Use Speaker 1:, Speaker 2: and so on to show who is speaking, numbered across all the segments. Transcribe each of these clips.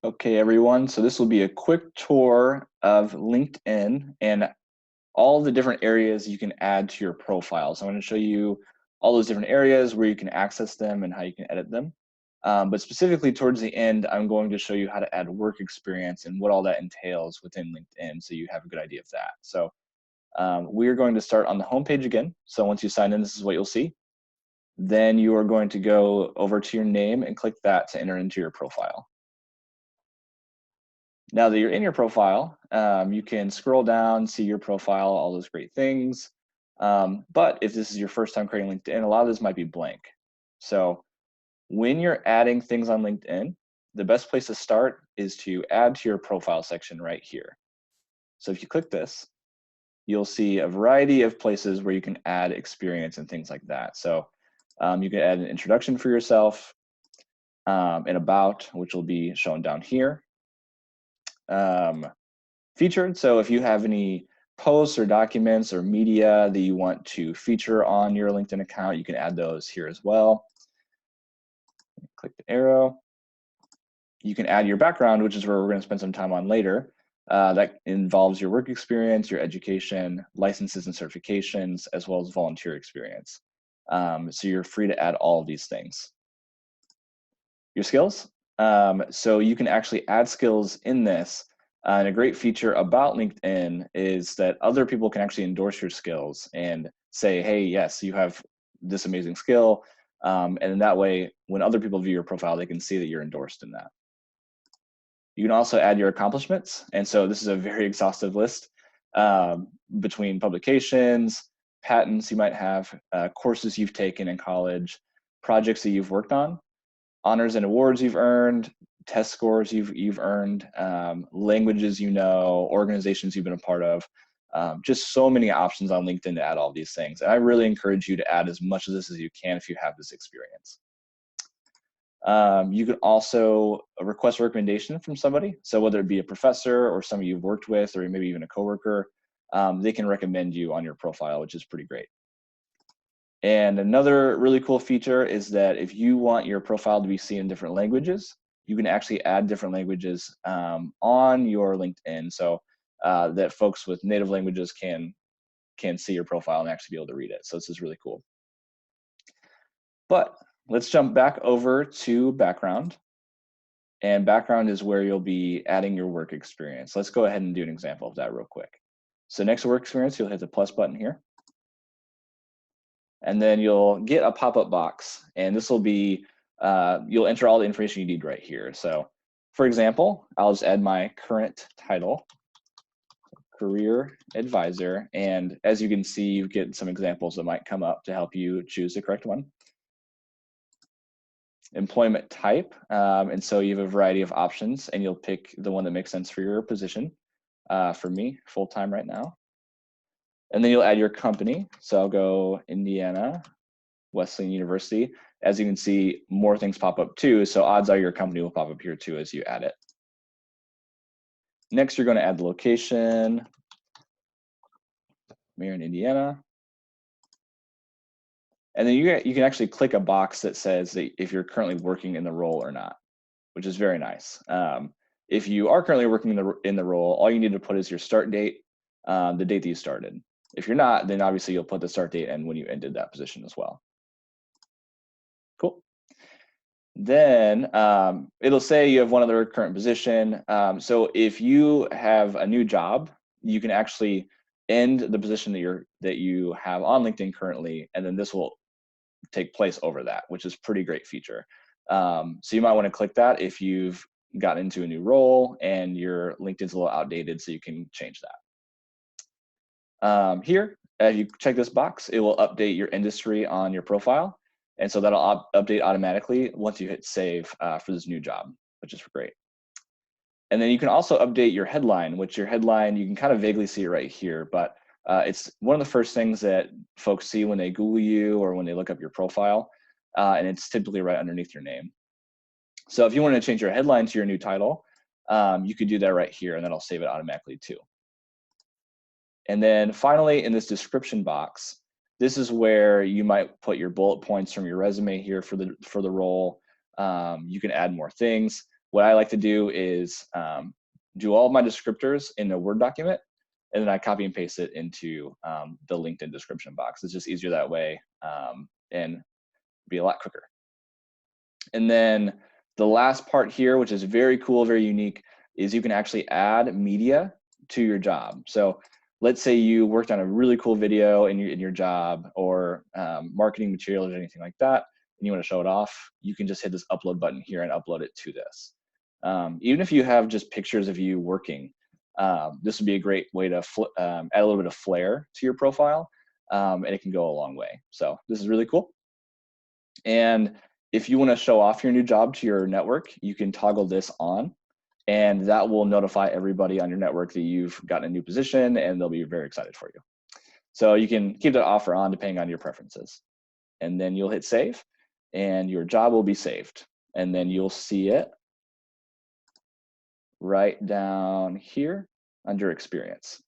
Speaker 1: Okay, everyone. So this will be a quick tour of LinkedIn and all the different areas you can add to your profile. So I'm going to show you all those different areas where you can access them and how you can edit them. But specifically towards the end, I'm going to show you how to add work experience and what all that entails within LinkedIn so you have a good idea of that. So we're going to start on the home page again. So once you sign in, this is what you'll see. Then you are going to go over to your name and click that to enter into your profile. Now that you're in your profile, you can scroll down, see your profile, all those great things. But if this is your first time creating LinkedIn, a lot of this might be blank. So when you're adding things on LinkedIn, the best place to start is to add to your profile section right here. So if you click this, you'll see a variety of places where you can add experience and things like that. So you can add an introduction for yourself, an about, which will be shown down here. Featured. So if you have any posts or documents or media that you want to feature on your LinkedIn account, you can add those here as well. Click the arrow. You can add your background, which is where we're going to spend some time on later. That involves your work experience, your education, licenses and certifications, as well as volunteer experience. So you're free to add all of these things. Your skills. So you can actually add skills in this. And a great feature about LinkedIn is that other people can actually endorse your skills and say, hey, yes, you have this amazing skill. And in that way, when other people view your profile, they can see that you're endorsed in that. You can also add your accomplishments. And so this is a very exhaustive list between publications, patents you might have, courses you've taken in college, projects that you've worked on, honors and awards you've earned, test scores you've earned, languages you know, organizations you've been a part of. Just so many options on LinkedIn to add all these things. And I really encourage you to add as much of this as you can if you have this experience. You can also request a recommendation from somebody. So whether it be a professor or somebody you've worked with, or maybe even a coworker, they can recommend you on your profile, which is pretty great. And another really cool feature is that if you want your profile to be seen in different languages, you can actually add different languages on your LinkedIn so that folks with native languages can see your profile and actually be able to read it. So this is really cool. But let's jump back over to background. And background is where you'll be adding your work experience. Let's go ahead and do an example of that real quick. So next to work experience, you'll hit the plus button here. And then you'll get a pop-up box, and this will be, you'll enter all the information you need right here. So for example, I'll just add my current title, career advisor, and as you can see, you get some examples that might come up to help you choose the correct one. Employment type, and so you have a variety of options, and you'll pick the one that makes sense for your position. For me, full-time right now. And then you'll add your company. So I'll go Indiana Wesleyan University. As you can see, more things pop up too, so odds are your company will pop up here too as you add it. Next, you're going to add the location, Marion, Indiana. And then you can actually click a box that says that if you're currently working in the role or not, which is very nice. If you are currently working in the role, all you need to put is your start date, the date that you started. If you're not, then obviously you'll put the start date and when you ended that position as well. Cool. Then it'll say you have one other current position. So if you have a new job, you can actually end the position that you have on LinkedIn currently, and then this will take place over that, which is pretty great feature. So you might want to click that if you've gotten into a new role and your LinkedIn's a little outdated, so you can change that. Here, as you check this box, it will update your industry on your profile. And so that'll update automatically once you hit save for this new job, which is great. And then you can also update your headline, which your headline, you can kind of vaguely see it right here, but it's one of the first things that folks see when they Google you or when they look up your profile, and it's typically right underneath your name. So if you want to change your headline to your new title, you could do that right here, and then I'll save it automatically too. And then finally, in this description box, this is where you might put your bullet points from your resume here for the role. You can add more things. what I like to do is do all of my descriptors in a Word document, and then I copy and paste it into the LinkedIn description box. It's just easier that way and be a lot quicker. And then the last part here, which is very cool, very unique, is you can actually add media to your job. So let's say you worked on a really cool video in your job, or marketing materials or anything like that, and you want to show it off, you can just hit this upload button here and upload it to this. Even if you have just pictures of you working, this would be a great way to add a little bit of flair to your profile, and it can go a long way. So this is really cool. And if you want to show off your new job to your network, you can toggle this on, and that will notify everybody on your network that you've gotten a new position, and they'll be very excited for you. So you can keep that offer on depending on your preferences. And then you'll hit save, and your job will be saved. And then you'll see it right down here under experience.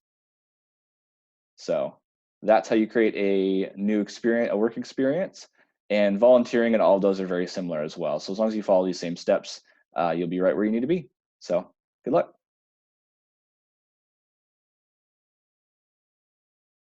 Speaker 1: So that's how you create a new experience, a work experience. And volunteering and all of those are very similar as well. So as long as you follow these same steps, you'll be right where you need to be. So good luck.